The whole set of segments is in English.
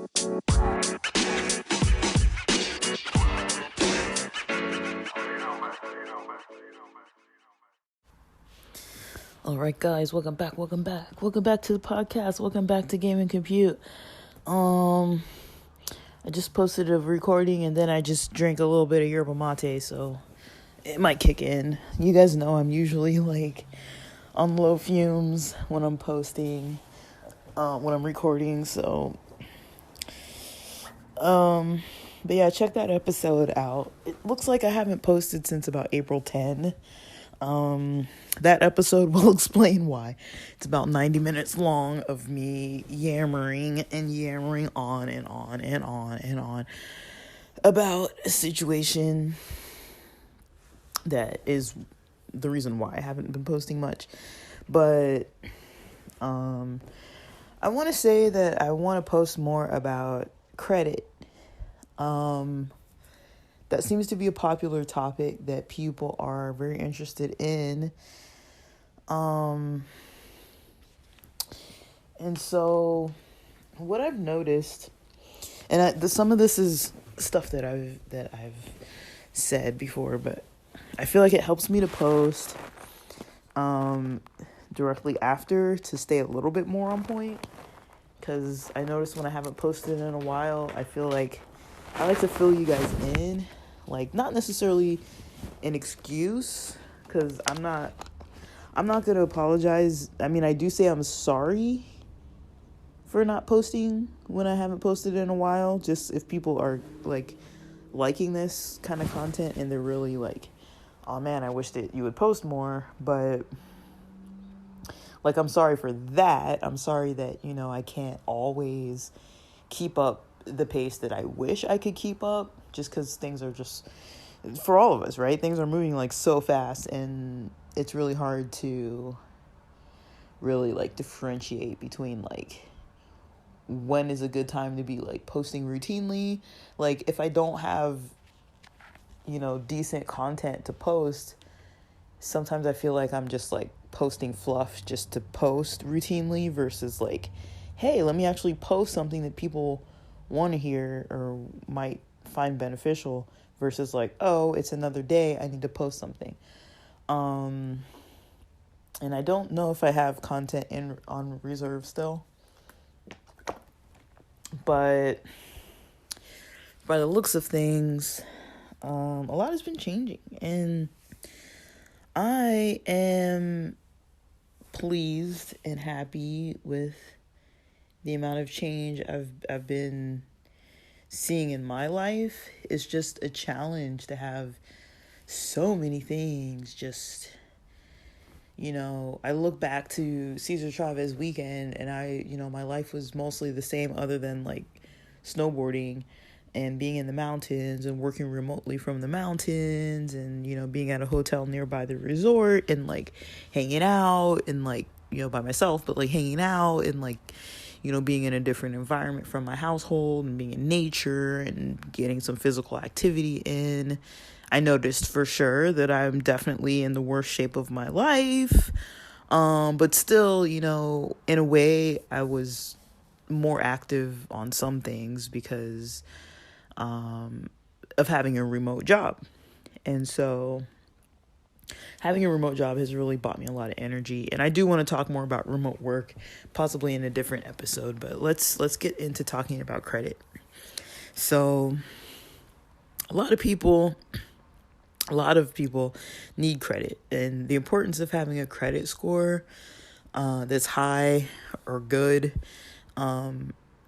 All right, guys, welcome back to the podcast. Welcome back to Game and Compute. I just posted a recording and then I just drank a little bit of yerba mate, so it might kick in. You guys know I'm usually like on low fumes when I'm posting, when I'm recording, so but yeah, check that episode out. It looks like I haven't posted since about April 10. That episode will explain why. It's about 90 minutes long of me yammering on and on about a situation that is the reason why I haven't been posting much. But I want to say that I want to post more about credit. That seems to be a popular topic that people are very interested in. And so what I've noticed, and some of this is stuff that I've said before, but I feel like it helps me to post directly after to stay a little bit more on point, because I noticed when I haven't posted in a while, I feel like I like to fill you guys in, like not necessarily an excuse, because I'm not going to apologize. I mean, I do say I'm sorry for not posting when I haven't posted in a while, just if people are like liking this kind of content and they're really like, oh man, I wish that you would post more. But like, I'm sorry for that. I'm sorry that, I can't always keep up the pace that I wish I could keep up, just because things are just, for all of us, right? Things are moving like so fast, and it's really hard to really like differentiate between like when is a good time to be like posting routinely. Like if I don't have, decent content to post, sometimes I feel like I'm just like posting fluff just to post routinely versus like, hey, let me actually post something that people want to hear or might find beneficial, versus like, oh, it's another day, I need to post something. And I don't know if I have content on reserve still, but by the looks of things, a lot has been changing, and I am pleased and happy with the amount of change I've been seeing in my life. It's just a challenge to have so many things just, I look back to Cesar Chavez weekend, and my life was mostly the same other than like snowboarding and being in the mountains and working remotely from the mountains, and, being at a hotel nearby the resort and like hanging out and like, by myself, but like hanging out and like, being in a different environment from my household and being in nature and getting some physical activity in. I noticed for sure that I'm definitely in the worst shape of my life. But still, in a way, I was more active on some things because of having a remote job. And so having a remote job has really bought me a lot of energy. And I do want to talk more about remote work, possibly in a different episode, but let's get into talking about credit. So a lot of people need credit, and the importance of having a credit score that's high or good.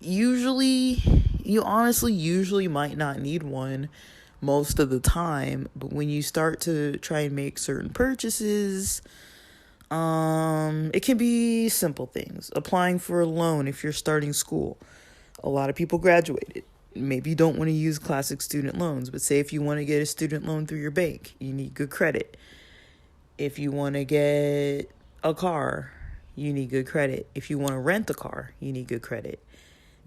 Usually might not need one most of the time, but when you start to try and make certain purchases, it can be simple things. Applying for a loan if you're starting school. A lot of people graduated. Maybe you don't want to use classic student loans, but say if you want to get a student loan through your bank, you need good credit. If you want to get a car, you need good credit. If you want to rent a car, you need good credit.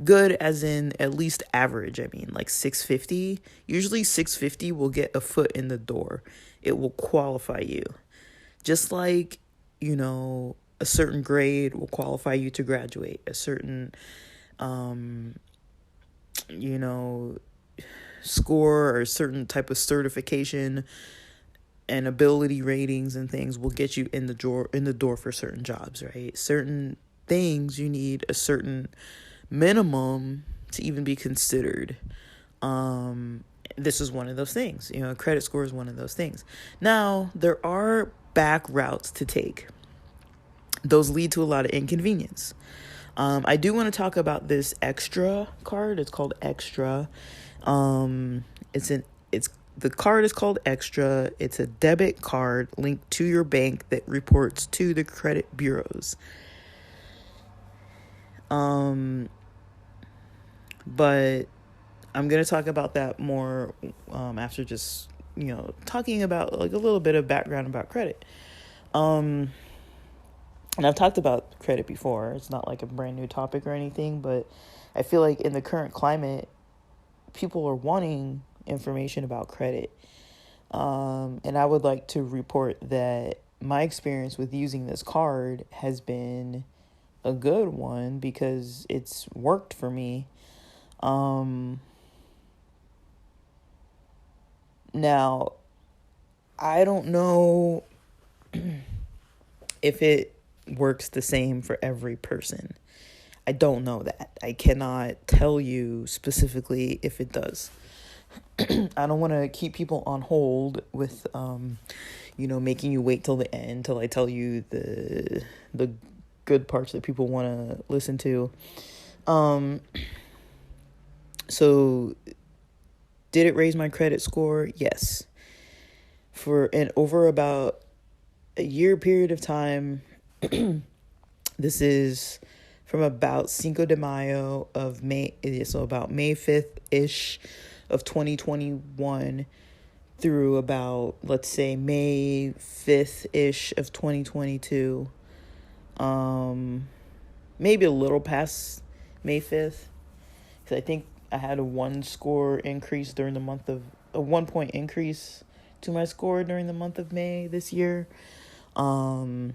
Good as in at least average. I mean, like 650. Usually 650 will get a foot in the door. It will qualify you. Just like, a certain grade will qualify you to graduate. A certain you know, score or a certain type of certification and ability ratings and things will get you in the door for certain jobs, right? Certain things you need a certain minimum to even be considered. This is one of those things. You know, a credit score is one of those things. Now, there are back routes to take. Those lead to a lot of inconvenience. I do want to talk about this Extra card. It's called Extra. The card is called Extra. It's a debit card linked to your bank that reports to the credit bureaus. But I'm going to talk about that more after just, talking about like a little bit of background about credit. And I've talked about credit before. It's not like a brand new topic or anything, but I feel like in the current climate, people are wanting information about credit. And I would like to report that my experience with using this card has been a good one because it's worked for me. Now, I don't know if it works the same for every person. I don't know that. I cannot tell you specifically if it does. I don't want to keep people on hold with, making you wait till the end till I tell you the good parts that people want to listen to. So did it raise my credit score? Yes. Over about a year period of time, this is from about Cinco de Mayo of May, so about May 5th-ish of 2021 through about, let's say, May 5th-ish of 2022. Maybe a little past May 5th, because I think I had a 1 point increase to my score during the month of May this year. So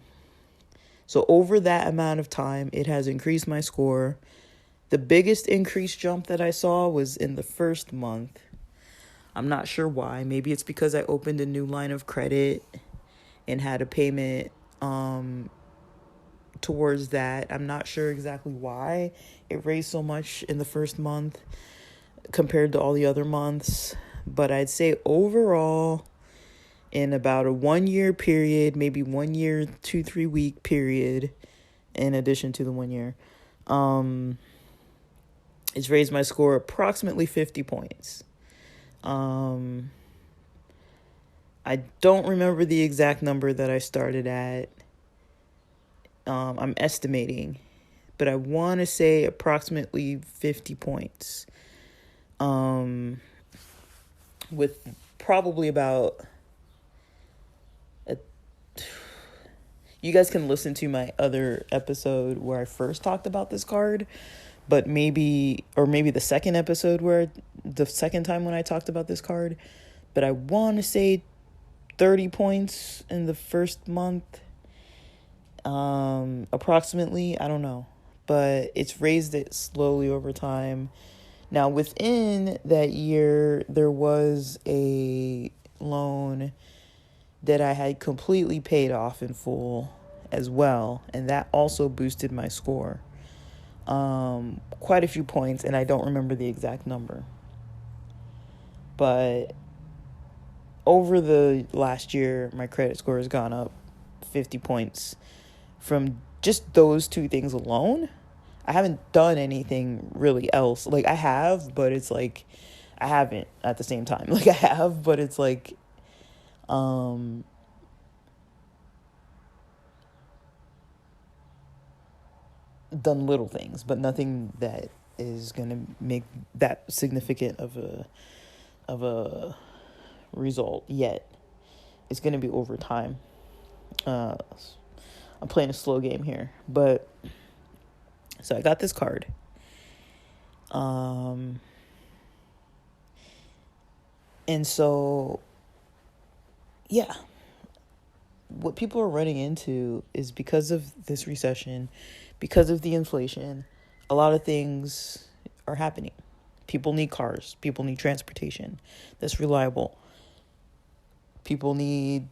over that amount of time, it has increased my score. The biggest increase jump that I saw was in the first month. I'm not sure why. Maybe it's because I opened a new line of credit and had a payment towards that. I'm not sure exactly why it raised so much in the first month compared to all the other months. But I'd say overall, in about a 1 year period, maybe 1 year, 2-3 week period, in addition to the 1 year, it's raised my score approximately 50 points. I don't remember the exact number that I started at. I'm estimating, but I want to say approximately 50 points. With probably about you guys can listen to my other episode where I first talked about this card, but maybe the second episode the second time when I talked about this card, but I want to say 30 points in the first month, approximately. I don't know, but it's raised it slowly over time. Now, within that year, there was a loan that I had completely paid off in full as well, and that also boosted my score quite a few points, and I don't remember the exact number. But over the last year, my credit score has gone up 50 points from just those two things alone. I haven't done anything really else. Like, I have, but it's like I haven't at the same time. Like, I have, but it's like done little things, but nothing that is gonna make that significant of a result yet. It's gonna be over time. I'm playing a slow game here, but so I got this card. And so, yeah, what people are running into is because of this recession, because of the inflation, a lot of things are happening. People need cars. People need transportation that's reliable. People need,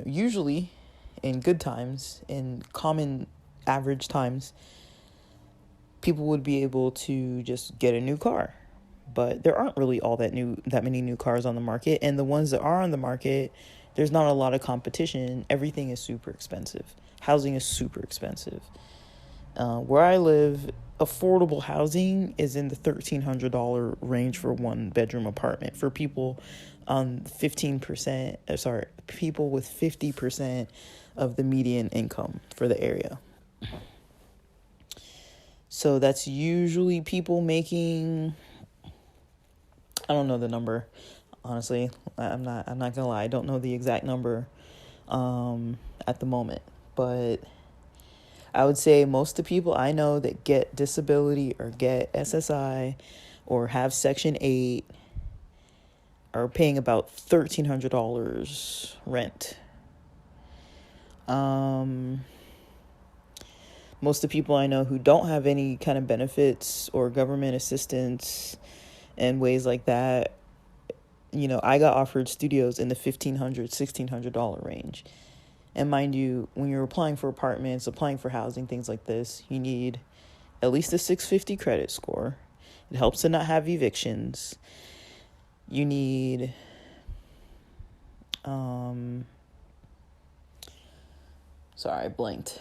usually in good times, in common average times, people would be able to just get a new car. But there aren't really that many new cars on the market, and the ones that are on the market, there's not a lot of competition. Everything is super expensive. Housing is super expensive. Where I live, affordable housing is in the $1,300 range for one bedroom apartment for people on 15%, people with 50% of the median income for the area. So that's usually people making, I don't know the number, honestly. I'm not gonna lie, I don't know the exact number at the moment, but I would say most of the people I know that get disability or get SSI or have Section 8 are paying about $1,300 rent. Most of the people I know who don't have any kind of benefits or government assistance and ways like that, I got offered studios in the $1,500, $1,600 range. And mind you, when you're applying for apartments, applying for housing, things like this, you need at least a 650 credit score. It helps to not have evictions. You need I blanked.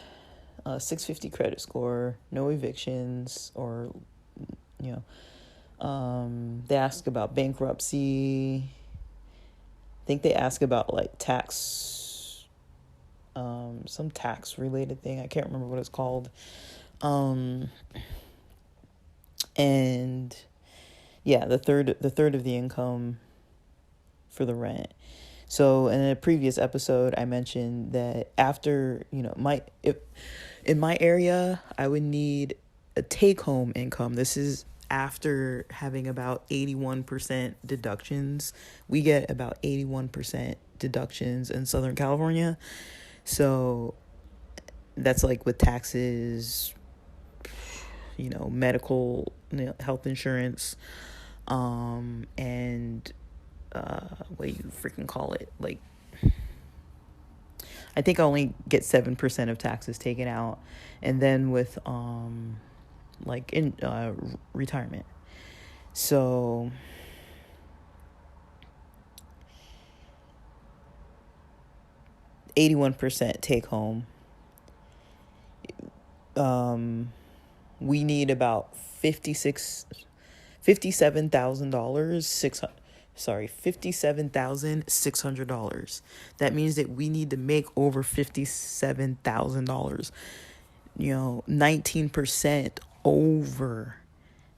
650 credit score, no evictions, or they ask about bankruptcy. I think they ask about like tax, some tax related thing. I can't remember what it's called. And yeah, the third of the income for the rent. So in a previous episode, I mentioned that after, in my area, I would need a take-home income. This is after having about 81% deductions. We get about 81% deductions in Southern California. So that's like with taxes, medical, health insurance, and what do you freaking call it? Like, I think I only get 7% of taxes taken out, and then with retirement. So %81 take home. We need about $57,600. That means that we need to make over $57,000. 19% over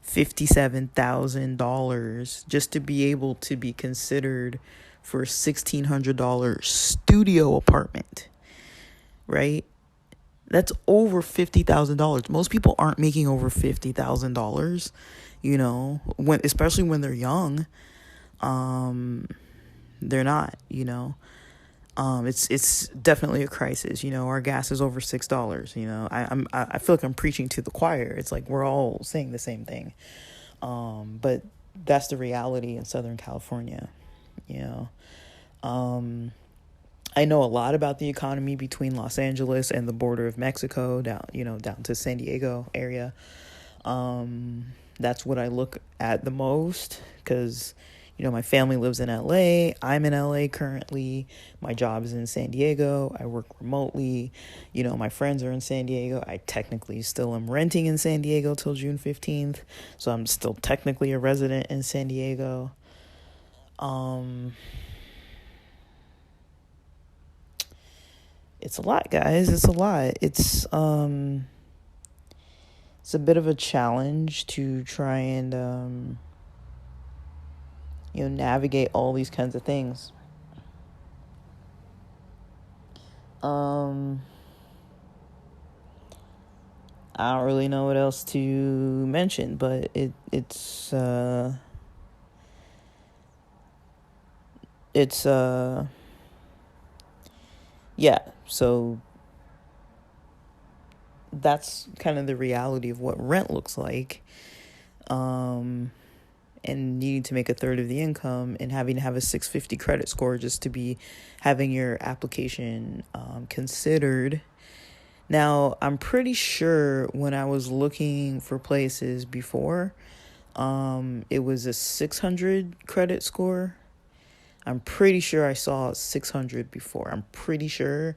$57,000 just to be able to be considered for a $1,600 studio apartment, right? That's over $50,000. Most people aren't making over $50,000, especially when they're young. They're not, it's definitely a crisis. Our gas is over $6. I feel like I'm preaching to the choir. It's like we're all saying the same thing. But that's the reality in Southern California. I know a lot about the economy between Los Angeles and the border of Mexico down to San Diego area. That's what I look at the most because, my family lives in LA. I'm in LA currently. My job is in San Diego. I work remotely. My friends are in San Diego. I technically still am renting in San Diego till June 15th. So I'm still technically a resident in San Diego. It's a lot, guys. It's a lot. It's a bit of a challenge to try and navigate all these kinds of things. I don't really know what else to mention, but it's yeah, so that's kind of the reality of what rent looks like. and needing to make a third of the income and having to have a 650 credit score just to be having your application considered. Now, I'm pretty sure when I was looking for places before, it was a 600 credit score. I'm pretty sure I saw 600 before. I'm pretty sure,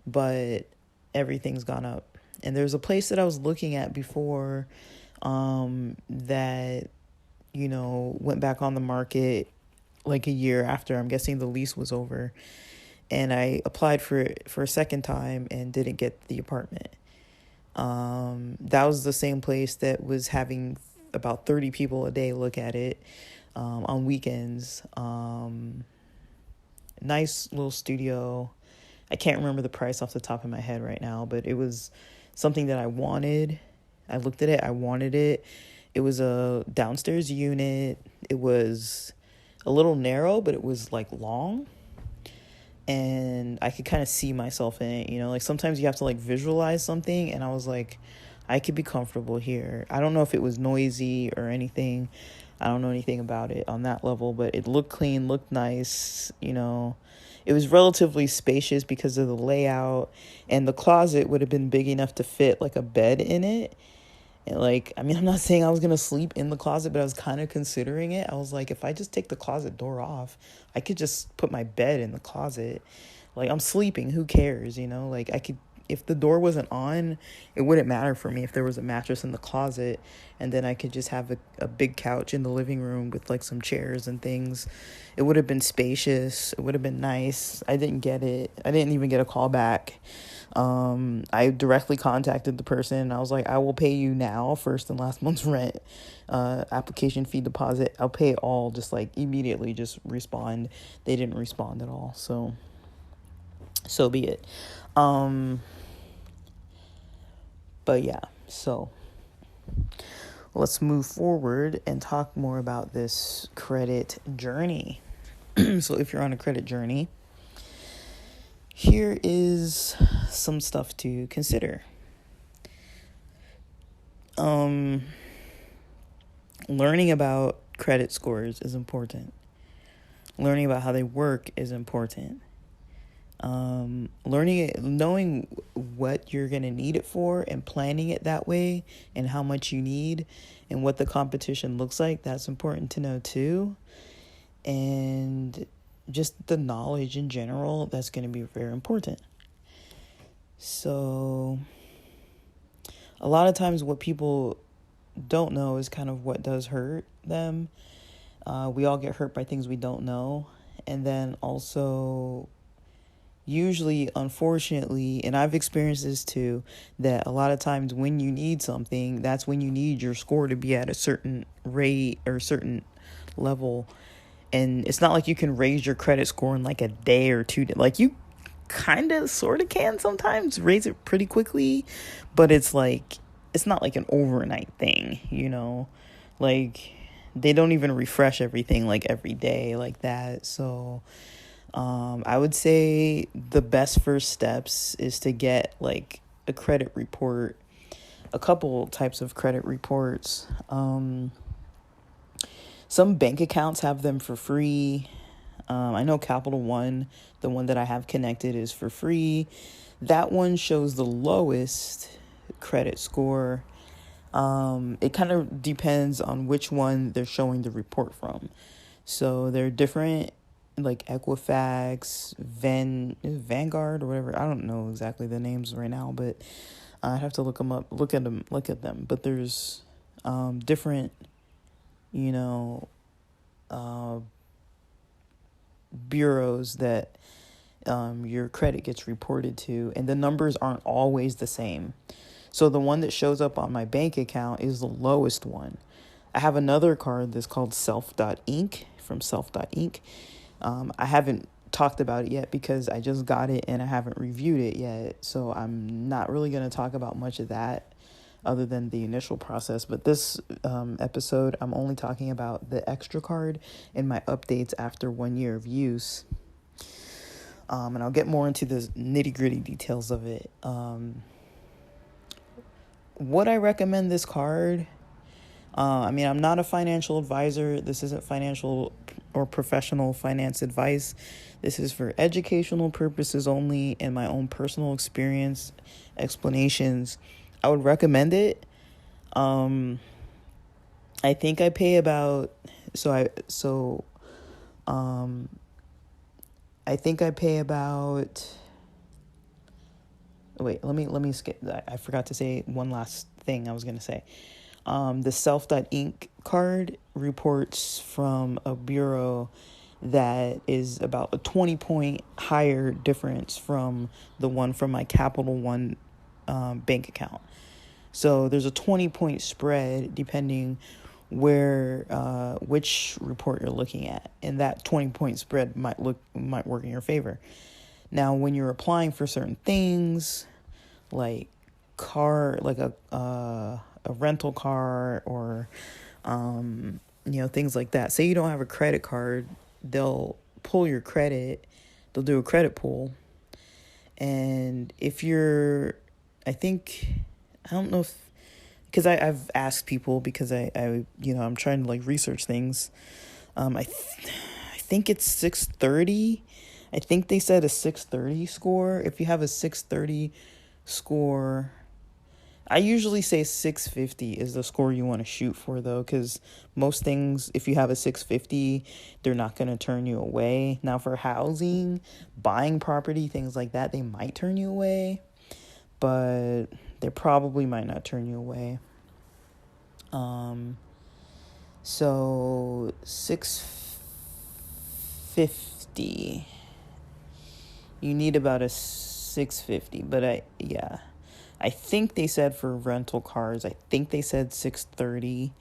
but everything's gone up. And there's a place that I was looking at before that, went back on the market like a year after. I'm guessing the lease was over. And I applied for it for a second time and didn't get the apartment. That was the same place that was having about 30 people a day look at it on weekends. Nice little studio. I can't remember the price off the top of my head right now, but it was something that I wanted. I looked at it. I wanted it. It was a downstairs unit. It was a little narrow, but it was like long. And I could kind of see myself in it, like sometimes you have to like visualize something. And I was like, I could be comfortable here. I don't know if it was noisy or anything. I don't know anything about it on that level, but it looked clean, looked nice. It was relatively spacious because of the layout, and the closet would have been big enough to fit like a bed in it. And I'm not saying I was going to sleep in the closet, but I was kind of considering it. I was like, if I just take the closet door off, I could just put my bed in the closet. I'm sleeping, who cares, I could, if the door wasn't on, it wouldn't matter for me if there was a mattress in the closet, and then I could just have a big couch in the living room with some chairs and things. It would have been spacious. It would have been nice. I didn't get it. I didn't even get a call back. I directly contacted the person and I was like, I will pay you now, first and last month's rent, application fee, deposit. I'll pay it all, just immediately, just respond. They didn't respond at all. So be it. But yeah, so let's move forward and talk more about this credit journey. So if you're on a credit journey, here is some stuff to consider. Learning about credit scores is important. Learning about how they work is important. Knowing what you're going to need it for and planning it that way, and how much you need and what the competition looks like, that's important to know too. And just the knowledge in general, that's going to be very important. So a lot of times what people don't know is kind of what does hurt them. We all get hurt by things we don't know. And then also, usually, unfortunately, and I've experienced this too, that a lot of times when you need something, that's when you need your score to be at a certain rate or a certain level. And it's not like you can raise your credit score in a day or two. You kind of sort of can sometimes raise it pretty quickly, but it's not like an overnight thing, they don't even refresh everything every day like that. So I would say the best first steps is to get a credit report, a couple types of credit reports. Some bank accounts have them for free. I know Capital One, the one that I have connected, is for free. That one shows the lowest credit score. It kind of depends on which one they're showing the report from. So they're different, Equifax, Vanguard or whatever. I don't know exactly the names right now, but I'd have to look them up, look at them. But there's different, bureaus that your credit gets reported to, and the numbers aren't always the same. So the one that shows up on my bank account is the lowest one. I have another card that's called Self.Inc. from Self.Inc. I haven't talked about it yet because I just got it and I haven't reviewed it yet. So I'm not really going to talk about much of that other than the initial process. But this episode, I'm only talking about the extra card and my updates after 1 year of use. And I'll get more into the nitty-gritty details of it. Would I recommend this card? I mean, I'm not a financial advisor. This isn't financial or professional finance advice. This is for educational purposes only and my own personal experience explanations. I would recommend it. I think I pay about um I think I pay about wait, let me skip that. I forgot to say one last thing I was going to say. The Self.Inc. card reports from a bureau that is about a 20-point higher difference from the one from my Capital One bank account. So there's a 20-point spread depending which report you're looking at, and that 20-point spread might work in your favor. Now, when you're applying for certain things, like a rental car or things like that. Say you don't have a credit card, they'll pull your credit. They'll do a credit pull, and if you're, I don't know if, because I've asked people because I'm trying to like research things. I think it's 630. I think they said a 630 score. If you have a 630 score, I usually say 650 is the score you want to shoot for, though, because most things, if you have a 650, they're not going to turn you away. Now, for housing, buying property, things like that, they might turn you away, but they probably might not turn you away. So 650. You need about a 650, but I think they said for rental cars, I think they said 630.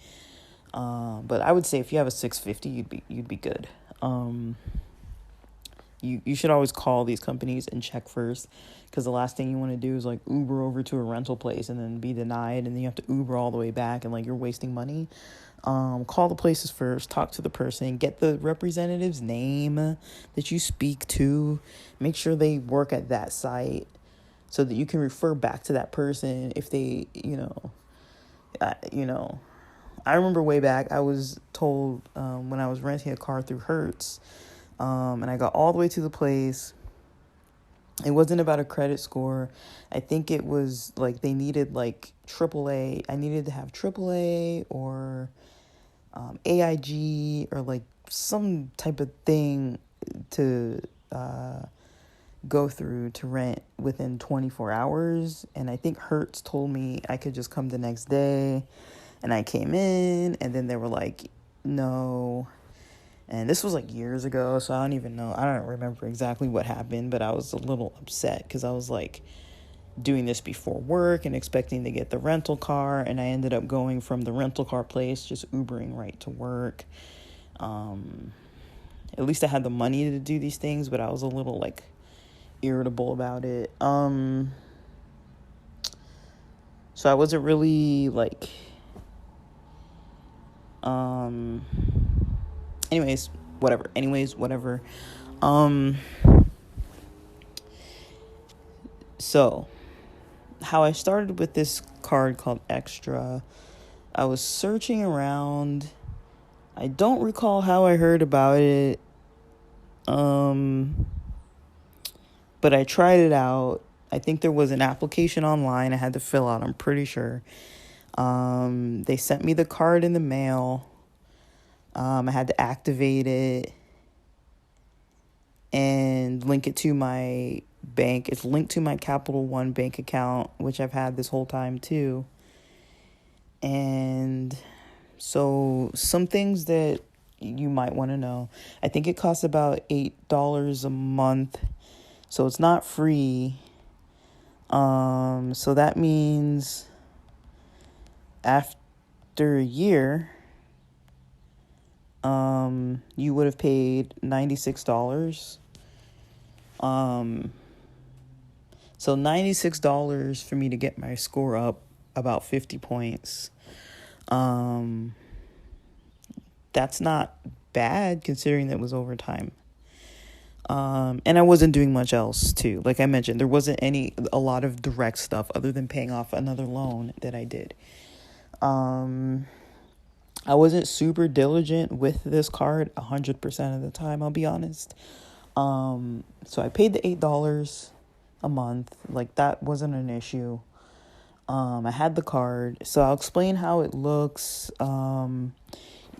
But I would say if you have a 650, you'd be good. You should always call these companies and check first, because the last thing you want to do is like Uber over to a rental place and then be denied, and then you have to Uber all the way back, and like you're wasting money. Call the places first, talk to the person, get the representative's name that you speak to, make sure they work at that site so that you can refer back to that person if they, I remember way back I was told when I was renting a car through Hertz, and I got all the way to the place. It wasn't about a credit score. I think it was like they needed like AAA. I needed to have AAA or AIG or like some type of thing to go through to rent within 24 hours. And I think Hertz told me I could just come the next day. And I came in, and then they were like, no. And this was like years ago, so I don't even know. I don't remember exactly what happened, but I was a little upset because I was like doing this before work and expecting to get the rental car, and I ended up going from the rental car place, just Ubering right to work. At least I had the money to do these things, but I was a little like irritable about it. So I wasn't really like anyways, whatever. So how I started with this card called Extra, I was searching around. I don't recall how I heard about it. But I tried it out. I think there was an application online I had to fill out, I'm pretty sure. They sent me the card in the mail. I had to activate it and link it to my bank. It's linked to my Capital One bank account, which I've had this whole time too. And so some things that you might want to know. I think it costs about $8 a month. So it's not free. So that means after a year, you would have paid $96. So $96 for me to get my score up about 50 points. That's not bad considering that was overtime. And I wasn't doing much else too. Like I mentioned, there wasn't a lot of direct stuff other than paying off another loan that I did. I wasn't super diligent with this card 100% of the time, I'll be honest. So I paid the $8 a month. Like, that wasn't an issue. I had the card. So I'll explain how it looks.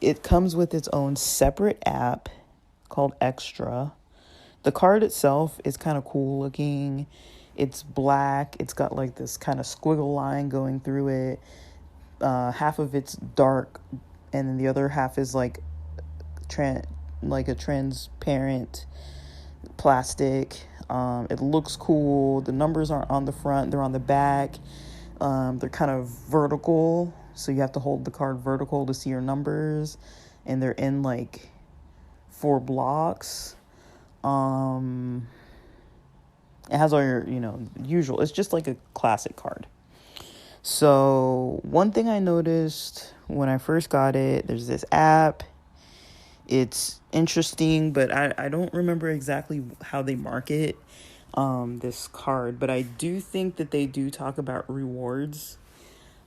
It comes with its own separate app called Extra. The card itself is kind of cool looking. It's black. It's got like this kind of squiggle line going through it. Half of it's dark, and then the other half is like like a transparent plastic. It looks cool. The numbers aren't on the front; they're on the back. They're kind of vertical, so you have to hold the card vertical to see your numbers, and they're in like 4 blocks. It has all your, usual. It's just like a classic card. So one thing I noticed when I first got it, there's this app. It's interesting, but I don't remember exactly how they market this card, but I do think that they do talk about rewards.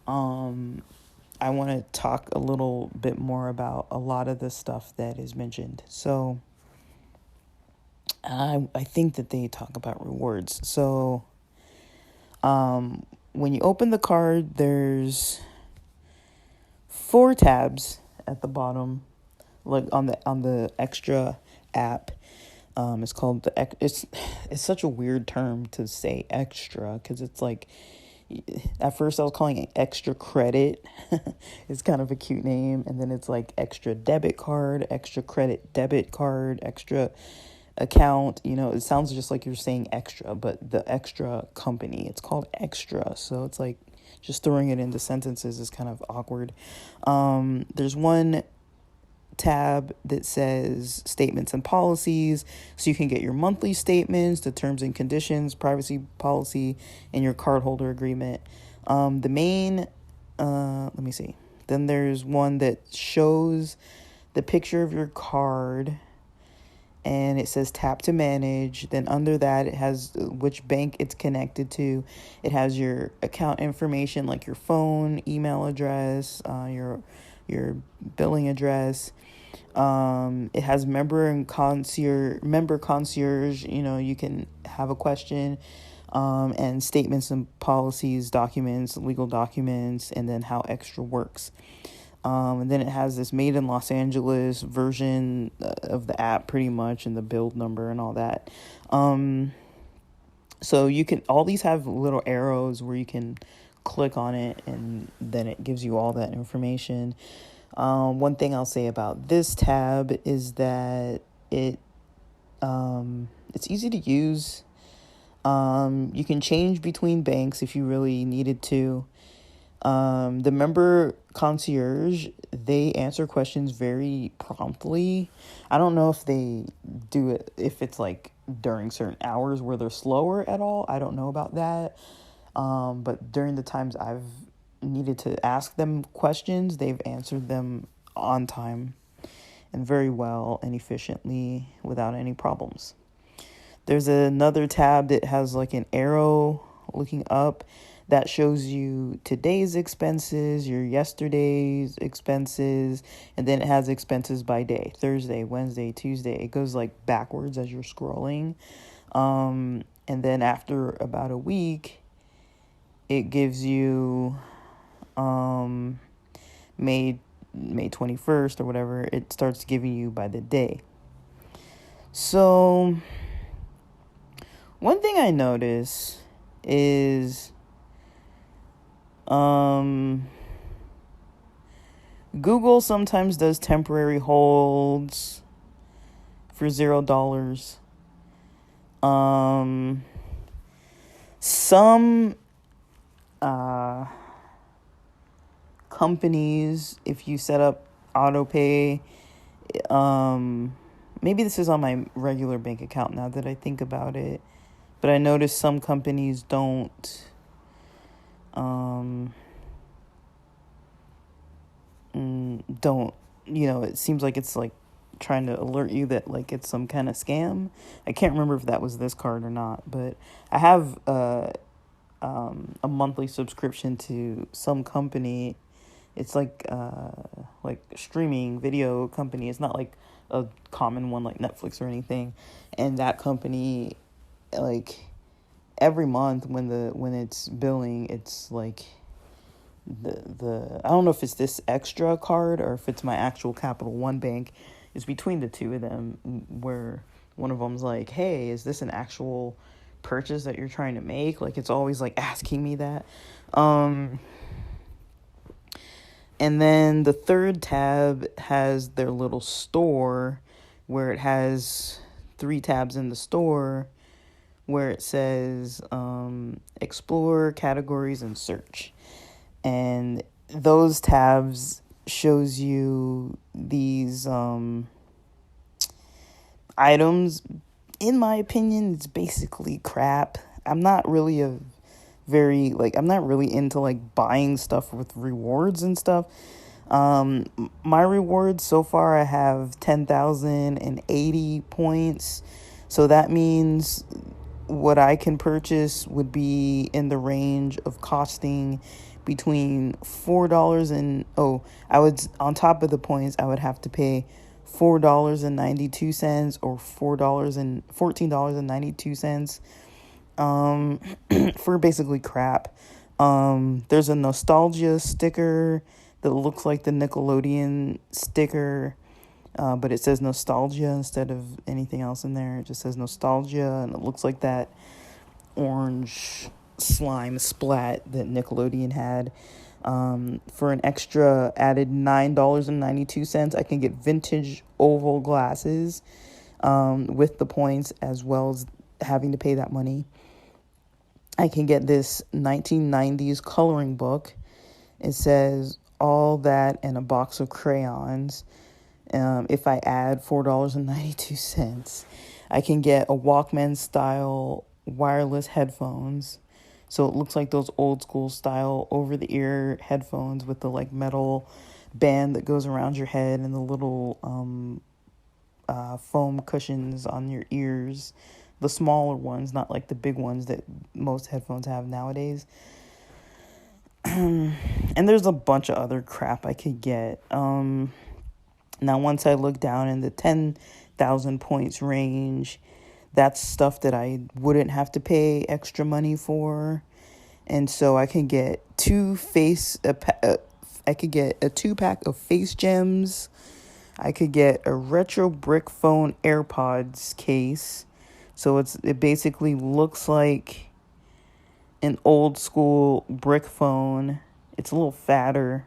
I want to talk a little bit more about a lot of the stuff that is mentioned. So I think that they talk about rewards. So when you open the card, there's 4 tabs at the bottom, like on the Extra app. It's called it's such a weird term to say extra, because it's like, at first I was calling it extra credit. It's kind of a cute name. And then it's like extra debit card, extra credit debit card, extra account. It sounds just like you're saying extra, but the extra company, it's called Extra. So it's like just throwing it into sentences is kind of awkward. There's one tab that says statements and policies, so you can get your monthly statements, the terms and conditions, privacy policy, and your cardholder agreement. The main let me see, then there's one that shows the picture of your card, and it says tap to manage. Then under that, it has which bank it's connected to. It has your account information, like your phone, email address, your billing address. It has member concierge. You can have a question, and statements and policies, documents, legal documents, and then how Extra works. And then it has this made in Los Angeles version of the app, pretty much, and the build number and all that. So you can, all these have little arrows where you can click on it, and then it gives you all that information. One thing I'll say about this tab is that it's easy to use. You can change between banks if you really needed to. The Member Concierge, they answer questions very promptly. I don't know if they do it, if it's like during certain hours where they're slower at all. I don't know about that. But during the times I've needed to ask them questions, they've answered them on time and very well and efficiently without any problems. There's another tab that has like an arrow looking up that shows you today's expenses, your yesterday's expenses, and then it has expenses by day: Thursday, Wednesday, Tuesday. It goes like backwards as you're scrolling. And then after about a week, it gives you May 21st or whatever. It starts giving you by the day. So one thing I notice is Google sometimes does temporary holds for $0. Some companies, if you set up auto pay, maybe this is on my regular bank account now that I think about it, but I noticed some companies don't it seems like it's like trying to alert you that like it's some kind of scam. I can't remember if that was this card or not, but I have a monthly subscription to some company It's like streaming video company. It's not like a common one like Netflix or anything. And that company, like, every month when it's billing, it's like the I don't know if it's this extra card or if it's my actual Capital One bank. It's between the two of them, where one of them's like, hey, is this an actual purchase that you're trying to make? Like, it's always like asking me that. And then the third tab has their little store, where it has 3 tabs in the store where it says explore, categories, and search. And those tabs shows you these items. In my opinion, it's basically crap. I'm not really I'm not really into like buying stuff with rewards and stuff. My rewards so far, I have 10,080 points. So that means what I can purchase would be in the range of costing between $4 and I would, on top of the points, I would have to pay $4.92 or $14.92 for basically crap. There's a nostalgia sticker that looks like the Nickelodeon sticker, but it says nostalgia instead of anything else in there. It just says nostalgia, and it looks like that orange slime splat that Nickelodeon had. For an extra added $9.92, I can get vintage oval glasses with the points, as well as having to pay that money. I can get this 1990s coloring book. It says all that and a box of crayons. If I add $4.92, I can get a Walkman style wireless headphones. So it looks like those old school style over the ear headphones with the like metal band that goes around your head and the little foam cushions on your ears. The smaller ones, not like the big ones that most headphones have nowadays. And there's a bunch of other crap I could get. Now, once I look down in the 10,000 points range, that's stuff that I wouldn't have to pay extra money for. And so I can get I could get a 2-pack of face gems. I could get a retro brick phone AirPods case. So it basically looks like an old school brick phone. It's a little fatter,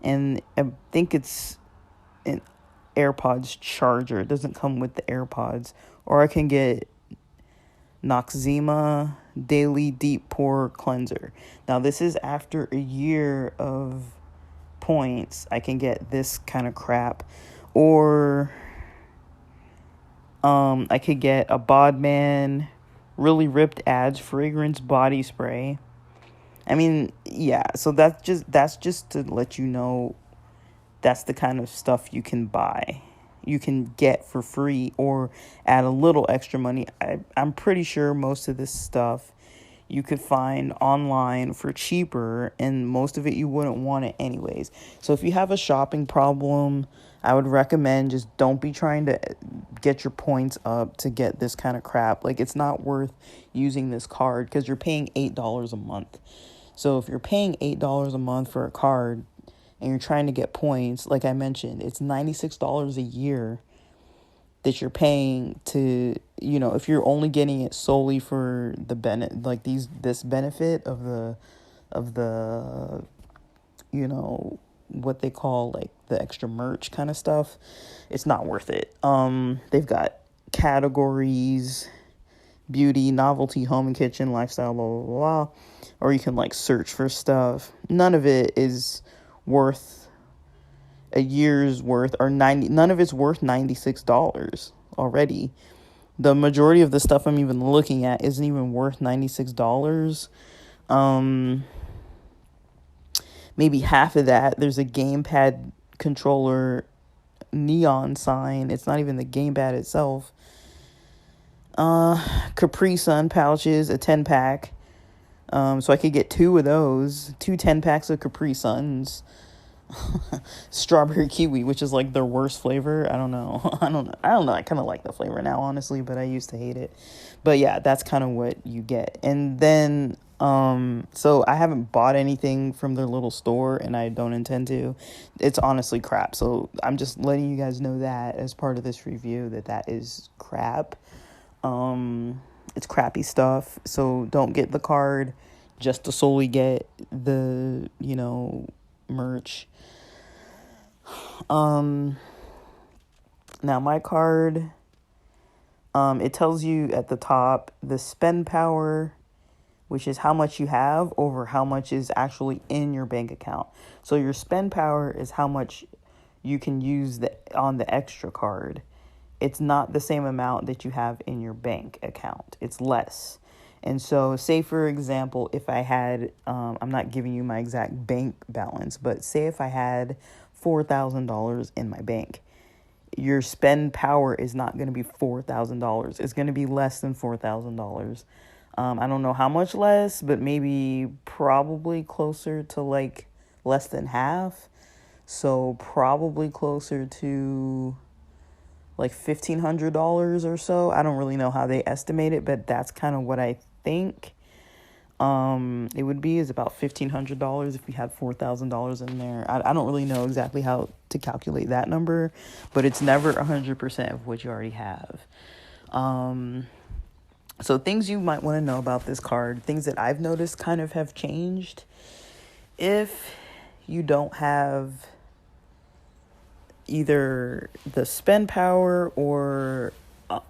and I think it's an AirPods charger. It doesn't come with the AirPods. Or I can get Noxzema Daily Deep Pore Cleanser. Now, this is after a year of points. I can get this kind of crap. Or I could get a Bodman Really Ripped Ads Fragrance Body Spray. I mean, yeah, so that's just to let you know that's the kind of stuff you can buy. You can get for free or add a little extra money. I'm pretty sure most of this stuff you could find online for cheaper, and most of it you wouldn't want it anyways. So if you have a shopping problem, I would recommend just don't be trying to get your points up to get this kind of crap. Like, it's not worth using this card because you're paying $8 a month. So if you're paying $8 a month for a card and you're trying to get points, like I mentioned, it's $96 a year that you're paying to, if you're only getting it solely for the this benefit of the what they call like the extra merch kind of stuff, it's not worth it. They've got categories: beauty, novelty, home and kitchen, lifestyle, blah, blah, blah. Or you can like search for stuff. None of it is worth a year's worth, or none of it's worth $96 already. The majority of the stuff I'm even looking at isn't even worth $96. Maybe half of that. There's a gamepad controller neon sign. It's not even the gamepad itself. Capri Sun pouches, a 10-pack. So I could get 2 of those, 2 10-packs of Capri Suns. strawberry kiwi, which is like their worst flavor. I don't know. I don't know. I kind of like the flavor now, honestly, but I used to hate it. But yeah, that's kind of what you get. And then so I haven't bought anything from their little store, and I don't intend to. It's honestly crap. So I'm just letting you guys know that as part of this review, that is crap. It's crappy stuff. So don't get the card just to solely get the, merch. Now my card, it tells you at the top the spend power, which is how much you have over how much is actually in your bank account. So your spend power is how much you can use on the extra card. It's not the same amount that you have in your bank account. It's less. And so, say for example, if I had, I'm not giving you my exact bank balance, but say if I had $4,000 in my bank, your spend power is not going to be $4,000. It's going to be less than $4,000. I don't know how much less, but probably closer to like less than half. So probably closer to like $1,500 or so. I don't really know how they estimate it, but that's kind of what I think it would be, is about $1,500 if you had $4,000 in there. I don't really know exactly how to calculate that number, but it's never 100% of what you already have. So things you might want to know about this card, things that I've noticed kind of have changed. If you don't have either the spend power or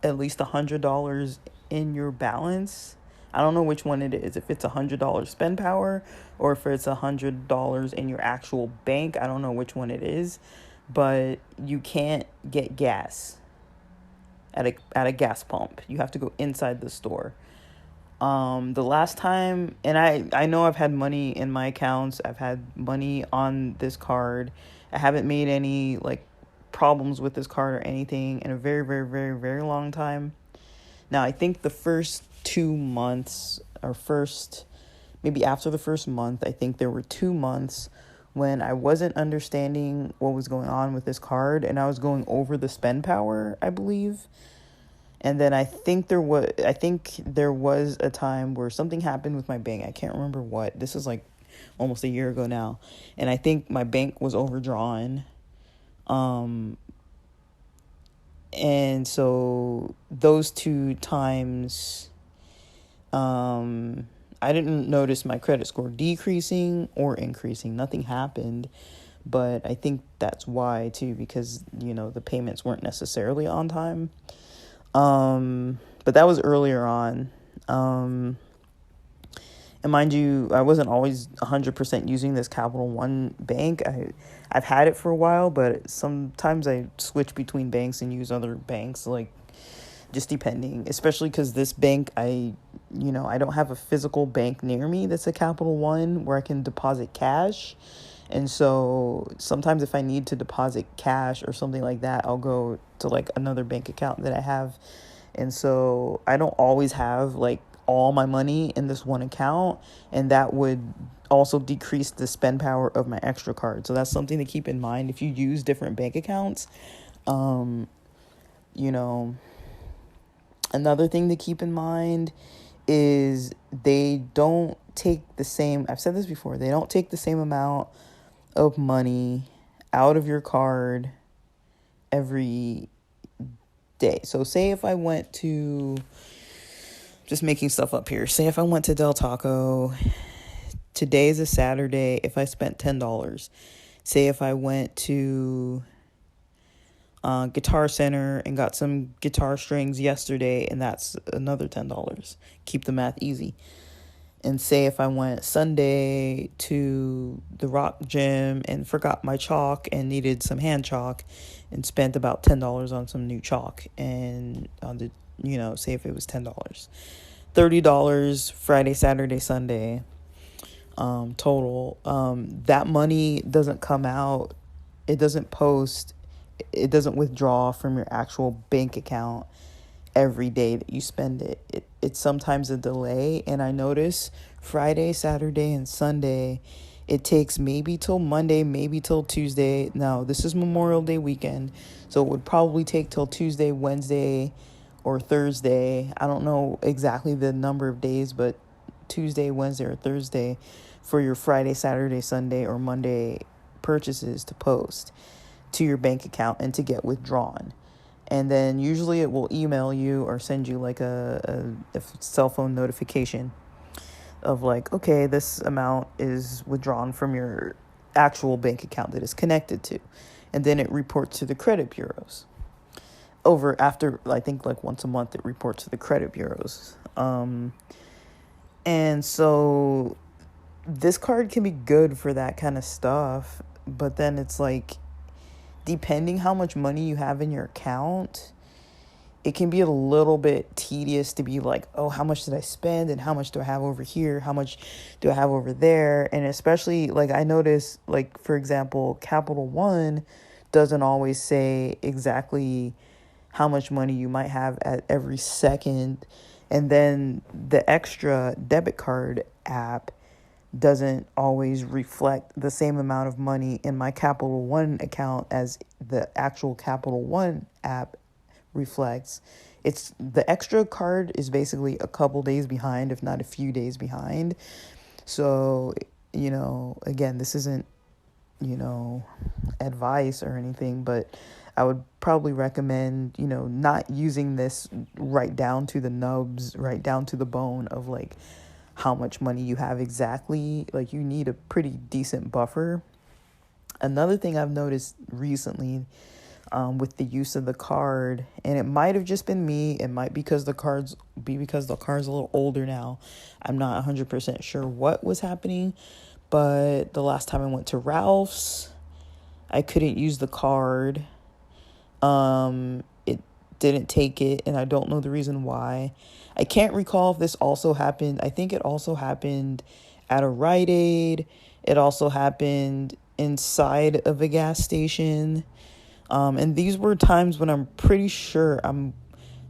at least $100 in your balance, I don't know which one it is. If it's $100 spend power or if it's $100 in your actual bank, I don't know which one it is. But you can't get gas at a gas pump. You have to go inside the store. The last time, and I know I've had money in my accounts. I've had money on this card. I haven't made any like problems with this card or anything in a very, very, very, very long time. Now, I think the first 2 months, or maybe after the first month, I think there were 2 months when I wasn't understanding what was going on with this card, and I was going over the spend power, I believe. And then I think there was a time where something happened with my bank. I can't remember what. This is like almost a year ago now. And I think my bank was overdrawn. And so those 2 times, I didn't notice my credit score decreasing or increasing. Nothing happened. But I think that's why too, because, the payments weren't necessarily on time. But that was earlier on. And mind you, I wasn't always 100% using this Capital One bank. I've had it for a while, but sometimes I switch between banks and use other banks, like just depending, especially because this bank, I don't have a physical bank near me that's a Capital One where I can deposit cash. And so sometimes if I need to deposit cash or something like that, I'll go to like another bank account that I have. And so I don't always have like all my money in this one account, and that would also decrease the spend power of my extra card. So that's something to keep in mind if you use different bank accounts. Another thing to keep in mind is they don't take the same, I've said this before, they don't take the same amount of money out of your card every day. So say if I went to, just making stuff up here, say if I went to Del Taco, today is a Saturday, if I spent $10. Say if I went to Guitar Center and got some guitar strings yesterday, and that's another $10. Keep the math easy. And say if I went Sunday to the rock gym and forgot my chalk and needed some hand chalk and spent about $10 on some new chalk, and on the, say if it was $10, $30 Friday, Saturday, Sunday, total. That money doesn't come out. It doesn't withdraw from your actual bank account every day that you spend it. It's sometimes a delay, and I notice Friday, Saturday, and Sunday, It takes maybe till Monday, maybe till Tuesday. Now, this is Memorial Day weekend, so it would probably take till Tuesday, Wednesday, or Thursday. I don't know exactly the number of days, but Tuesday, Wednesday, or Thursday for your Friday, Saturday, Sunday, or Monday purchases to post to your bank account and to get withdrawn. And then usually it will email you or send you like a cell phone notification of like, okay, this amount is withdrawn from your actual bank account that is connected to. And then it reports to the credit bureaus. After, I think like once a month, it reports to the credit bureaus. And so this card can be good for that kind of stuff. But then it's like, depending how much money you have in your account, it can be a little bit tedious to be like, oh, how much did I spend and how much do I have over here? How much do I have over there? And especially like I notice, like, for example, Capital One doesn't always say exactly how much money you might have at every second. And then the extra debit card app doesn't always reflect the same amount of money in my Capital One account as the actual Capital One app reflects. It's the extra card is basically a couple days behind, if not a few days behind. So, again, this isn't, advice or anything, but I would probably recommend, not using this right down to the nubs, right down to the bone of like how much money you have exactly. Like, you need a pretty decent buffer. Another thing I've noticed recently with the use of the card, and it might have just been me, it might be because the card's a little older now. I'm not 100% sure what was happening, but the last time I went to Ralph's, I couldn't use the card. It didn't take it, and I don't know the reason why. I can't recall if this also happened. I think it also happened at a Rite Aid. It also happened inside of a gas station. And these were times when I'm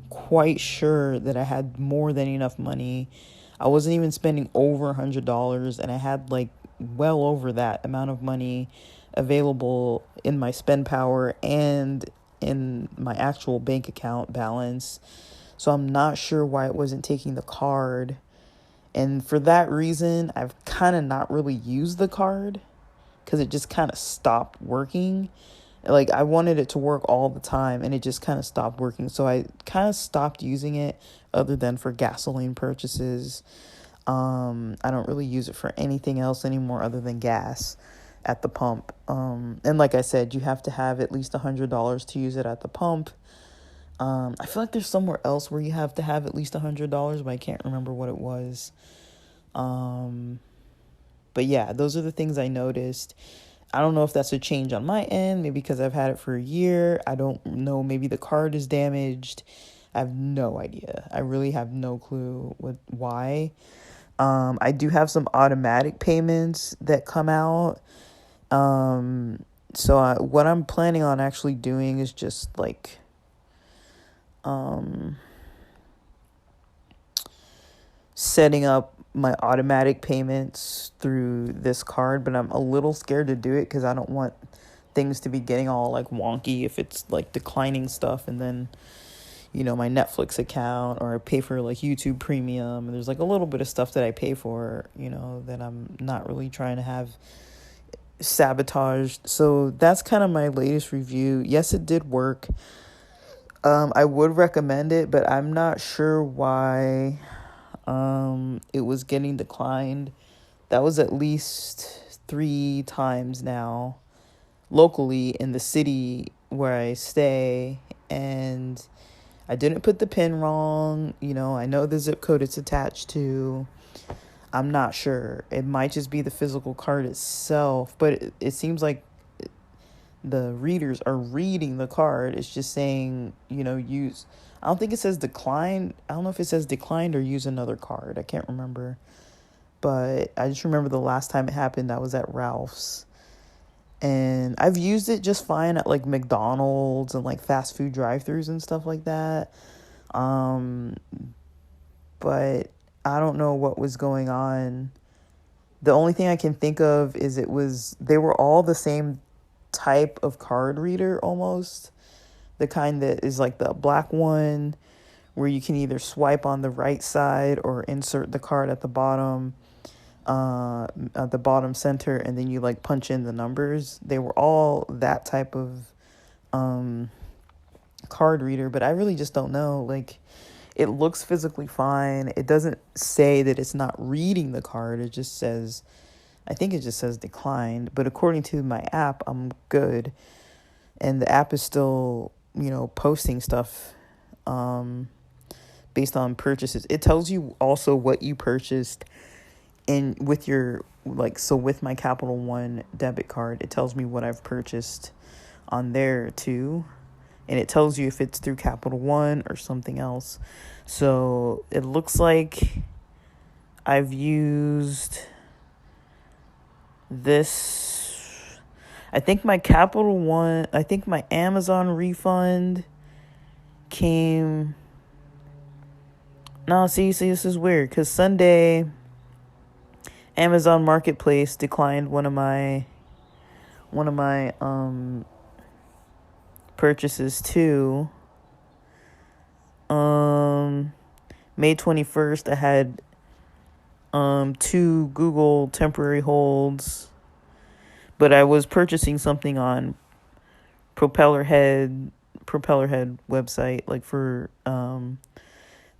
quite sure that I had more than enough money. I wasn't even spending over $100, and I had like well over that amount of money available in my spend power and in my actual bank account balance. So I'm not sure why it wasn't taking the card. And for that reason, I've kind of not really used the card because it just kind of stopped working. Like, I wanted it to work all the time, and it just kind of stopped working. So I kind of stopped using it other than for gasoline purchases. I don't really use it for anything else anymore other than gas at the pump. And like I said, you have to have at least $100 to use it at the pump. I feel like there's somewhere else where you have to have at least $100, but I can't remember what it was. But yeah, those are the things I noticed. I don't know if that's a change on my end, maybe because I've had it for a year. I don't know, maybe the card is damaged. I have no idea. I really have no clue why. I do have some automatic payments that come out. So what I'm planning on actually doing is just like setting up my automatic payments through this card, but I'm a little scared to do it because I don't want things to be getting all like wonky if it's like declining stuff, and then my Netflix account, or I pay for like YouTube Premium, and there's like a little bit of stuff that I pay for, that I'm not really trying to have sabotaged. So that's kind of my latest review. Yes, it did work. I would recommend it, but I'm not sure why it was getting declined. That was at least 3 times now locally in the city where I stay, and I didn't put the pin wrong. I know the zip code it's attached to. I'm not sure. It might just be the physical card itself, but it seems like the readers are reading the card. It's just saying, use. I don't think it says decline. I don't know if it says declined or use another card. I can't remember. But I just remember the last time it happened, I was at Ralph's. And I've used it just fine at like McDonald's and like fast food drive-thrus and stuff like that. But I don't know what was going on The only thing I can think of is they were all the same type of card reader almost. The kind that is like the black one where you can either swipe on the right side or insert the card at the bottom center, and then you like punch in the numbers. They were all that type of card reader, but I really just don't know. Like, it looks physically fine. It doesn't say that it's not reading the card. It just says, I think it just says declined. But according to my app, I'm good. And the app is still, posting stuff based on purchases. It tells you also what you purchased in with your, so with my Capital One debit card, it tells me what I've purchased on there too. And it tells you if it's through Capital One or something else. So it looks like I've used this. I think my Amazon refund came. No, see, this is weird because Sunday, Amazon Marketplace declined one of my purchases too. May 21st, I had 2 Google temporary holds, but I was purchasing something on Propellerhead website, like for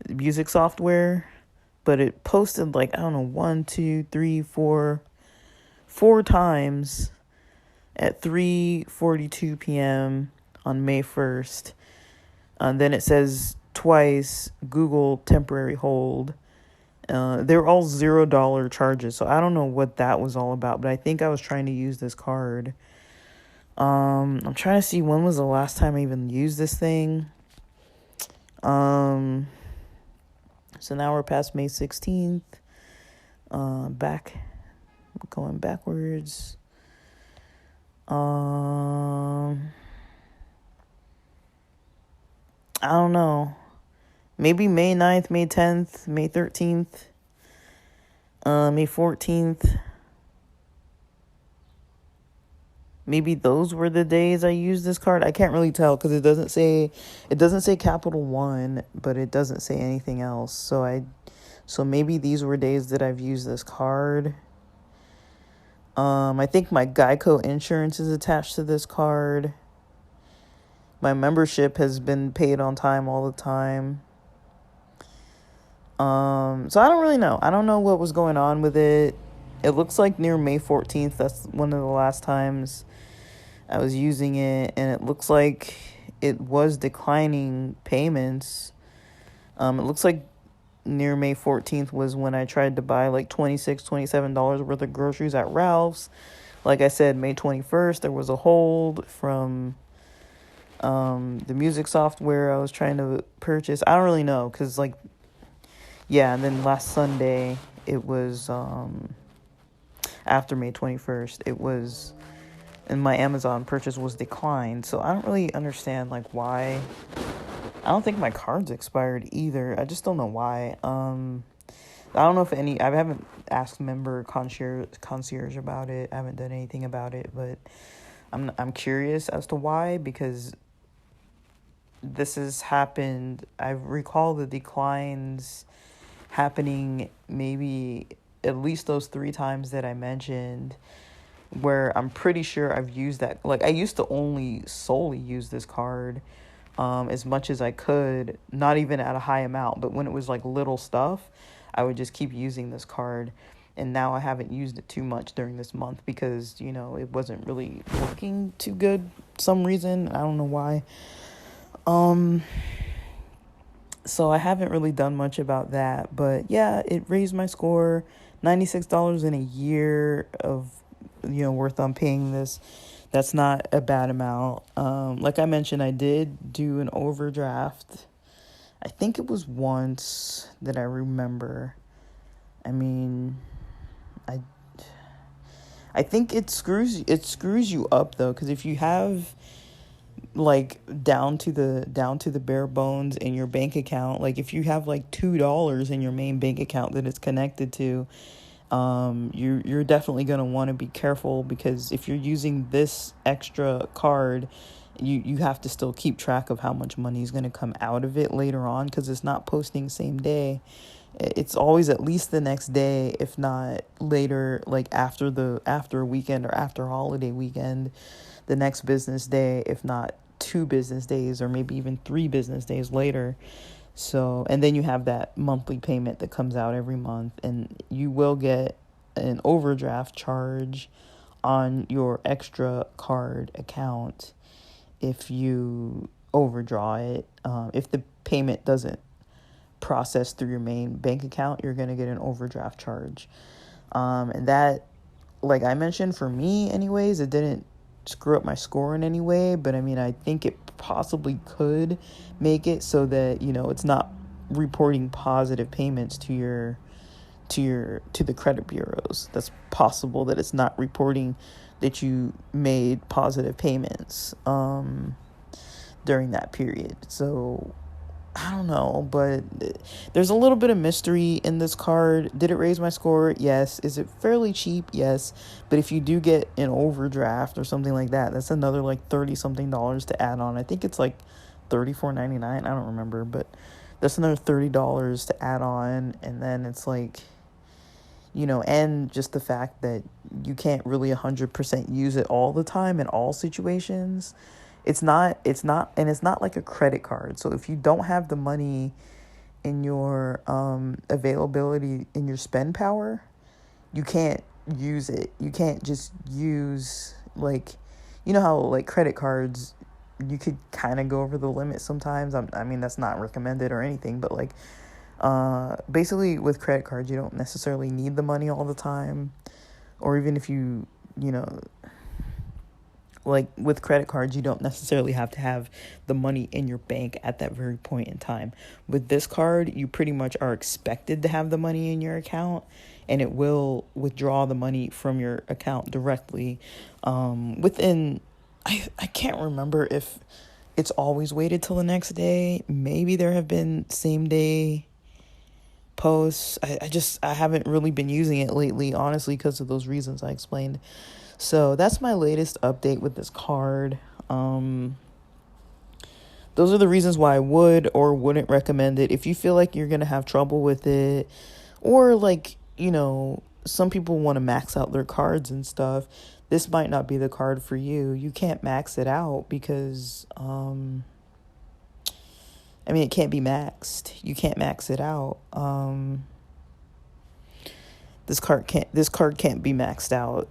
music software, but it posted like, I don't know, 1, 2, 3, 4 times at 3:42 p.m. on May 1st. And then it says twice Google temporary hold. They're all $0 charges, so I don't know what that was all about, but I think I was trying to use this card. I'm trying to see when was the last time I even used this thing. So now we're past May 16th. Going backwards. I don't know. Maybe May 9th, May 10th, May 13th, May 14th. Maybe those were the days I used this card. I can't really tell because it doesn't say Capital One, but it doesn't say anything else. So maybe these were days that I've used this card. I think my Geico insurance is attached to this card. My membership has been paid on time all the time. So I don't really know. I don't know what was going on with it. It looks like near May 14th, that's one of the last times I was using it, and it looks like it was declining payments. It looks like near May 14th was when I tried to buy like $26, $27 worth of groceries at Ralph's. Like I said, May 21st, there was a hold from the music software I was trying to purchase. I don't really know, because and then last Sunday, it was, after May 21st, it was, and my Amazon purchase was declined. So I don't really understand, why. I don't think my card's expired either. I just don't know why. I don't know if I haven't asked Member Concierge about it. I haven't done anything about it, but I'm curious as to why, because this has happened. I recall the declines happening maybe at least those 3 times that I mentioned, where I'm pretty sure I've used that. I used to only solely use this card as much as I could, not even at a high amount, but when it was little stuff, I would just keep using this card. And now I haven't used it too much during this month because, it wasn't really working too good some reason. I don't know why. So I haven't really done much about that, but yeah, it raised my score, $96 in a year of, worth on paying this. That's not a bad amount. Like I mentioned, I did do an overdraft. I think it was once that I remember. I mean, I think it screws you up though, because if you have down to the bare bones in your bank account, if you have $2 in your main bank account that it's connected to, You're definitely going to want to be careful, because if you're using this extra card, you have to still keep track of how much money is going to come out of it later on, because it's not posting same day. It's always at least the next day, if not later, like after a weekend or after holiday weekend, the next business day, if not 2 business days, or maybe even 3 business days later. So, and then you have that monthly payment that comes out every month, and you will get an overdraft charge on your extra card account if you overdraw it. If the payment doesn't process through your main bank account, you're going to get an overdraft charge. And that, like I mentioned, for me anyways, it didn't screw up my score in any way, but I mean, I think it possibly could make it so that, it's not reporting positive payments to the credit bureaus. That's possible that it's not reporting that you made positive payments during that period. So I don't know, but there's a little bit of mystery in this card. Did it raise my score? Yes. Is it fairly cheap? Yes. But if you do get an overdraft or something like that, that's another like $30 something to add on. I think it's like $34.99. I don't remember, but that's another $30 to add on. And then it's like, and just the fact that you can't really 100% use it all the time in all situations. It's not like a credit card. So if you don't have the money in your availability, in your spend power, you can't use it. You can't just use, like, how like credit cards, you could kind of go over the limit sometimes. I mean, that's not recommended or anything, but like basically with credit cards, you don't necessarily need the money all the time. Or even if you like with credit cards, you don't necessarily have to have the money in your bank at that very point in time. With this card, you pretty much are expected to have the money in your account, and it will withdraw the money from your account directly within, I can't remember if it's always waited till the next day. Maybe there have been same day posts. I haven't really been using it lately, honestly, because of those reasons I explained. So that's my latest update with this card. Those are the reasons why I would or wouldn't recommend it. If you feel like you're going to have trouble with it, or like, some people want to max out their cards and stuff, this might not be the card for you. You can't max it out because, it can't be maxed. You can't max it out. This card can't be maxed out.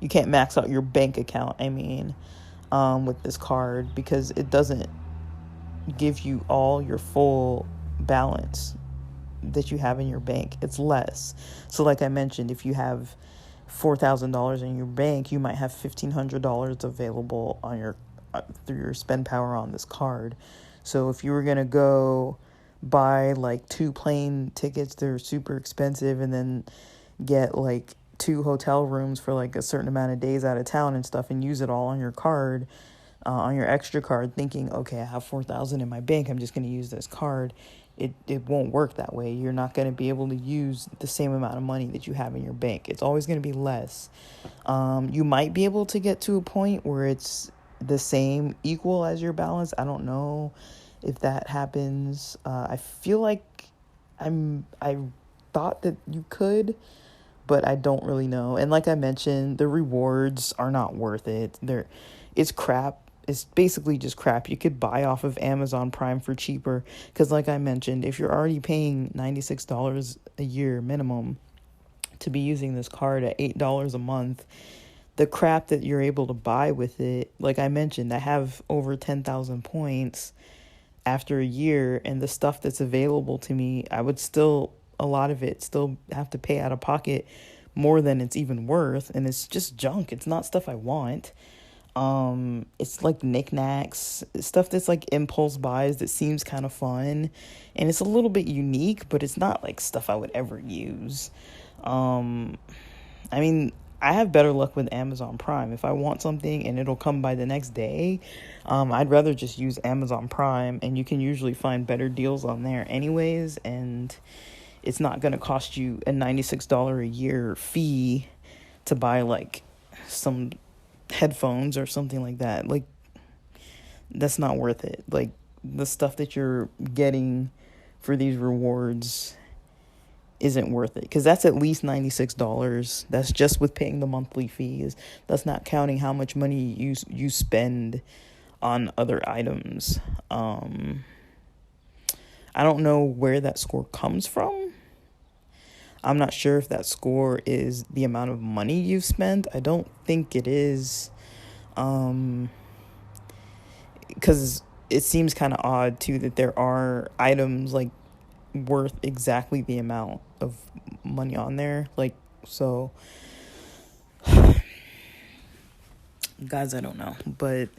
You can't max out your bank account, with this card, because it doesn't give you all your full balance that you have in your bank. It's less. So like I mentioned, if you have $4,000 in your bank, you might have $1,500 available on your through your spend power on this card. So if you were going to go buy like 2 plane tickets, they're super expensive, and then get like 2 hotel rooms for like a certain amount of days out of town and stuff, and use it all on your card, on your extra card, thinking, okay, I have $4,000 in my bank, I'm just going to use this card. It won't work that way. You're not going to be able to use the same amount of money that you have in your bank. It's always going to be less. You might be able to get to a point where it's the same, equal as your balance. I don't know if that happens. I feel like I thought that you could, but I don't really know. And like I mentioned, the rewards are not worth it. It's crap. It's basically just crap. You could buy off of Amazon Prime for cheaper, because like I mentioned, if you're already paying $96 a year minimum to be using this card at $8 a month, the crap that you're able to buy with it, like I mentioned, I have over 10,000 points after a year, and the stuff that's available to me, I would still, a lot of it, still have to pay out of pocket more than it's even worth, and it's just junk. It's not stuff I want. It's like knickknacks, stuff that's like impulse buys that seems kind of fun, and it's a little bit unique, but it's not like stuff I would ever use. I have better luck with Amazon Prime. If I want something and it'll come by the next day, I'd rather just use Amazon Prime, and you can usually find better deals on there anyways, and it's not going to cost you a $96 a year fee to buy like some headphones or something like that. Like, that's not worth it. Like, the stuff that you're getting for these rewards isn't worth it, because that's at least $96. That's just with paying the monthly fees. That's not counting how much money you spend on other items. I don't know where that score comes from. I'm not sure if that score is the amount of money you've spent. I don't think it is, because it seems kind of odd too that there are items like worth exactly the amount of money on there. Like, so guys, I don't know, but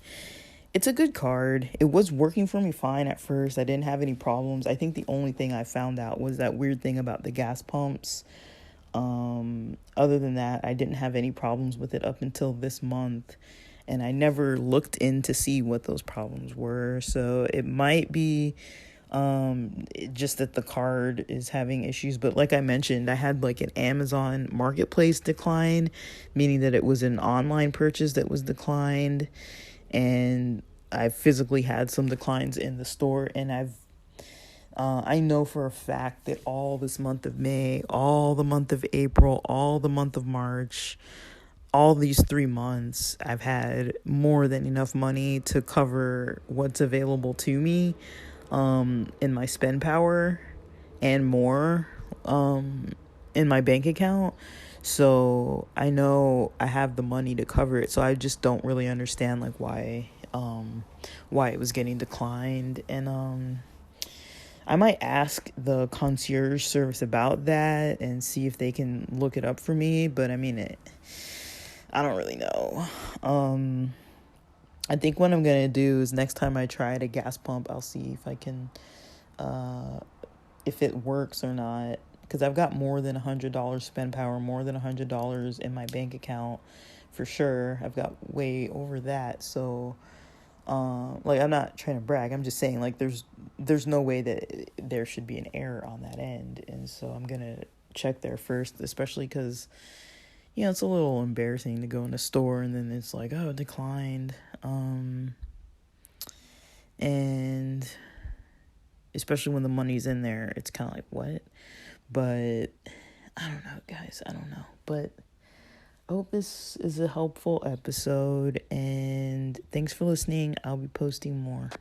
it's a good card. It was working for me fine at first. I didn't have any problems. I think the only thing I found out was that weird thing about the gas pumps. Other than that, I didn't have any problems with it up until this month, and I never looked in to see what those problems were. So it might be just that the card is having issues. But like I mentioned, I had like an Amazon marketplace decline, meaning that it was an online purchase that was declined, and I physically had some declines in the store. And I know for a fact that all this month of May, all the month of April, all the month of March, all these 3 months, I've had more than enough money to cover what's available to me in my spend power and more in my bank account. So I know I have the money to cover it. So I just don't really understand like why it was getting declined. And I might ask the concierge service about that and see if they can look it up for me. But I mean, I don't really know. I think what I'm going to do is next time I try at a gas pump, I'll see if I can, if it works or not. Because I've got more than $100 spend power, more than $100 in my bank account for sure. I've got way over that. So, like, I'm not trying to brag. I'm just saying, like, there's no way that there should be an error on that end. And so I'm going to check there first, especially because, you know, it's a little embarrassing to go in a store and then it's like, oh, declined. And especially when the money's in there, it's kind of like, what? But I don't know, guys. I don't know. But I hope this is a helpful episode, and thanks for listening. I'll be posting more.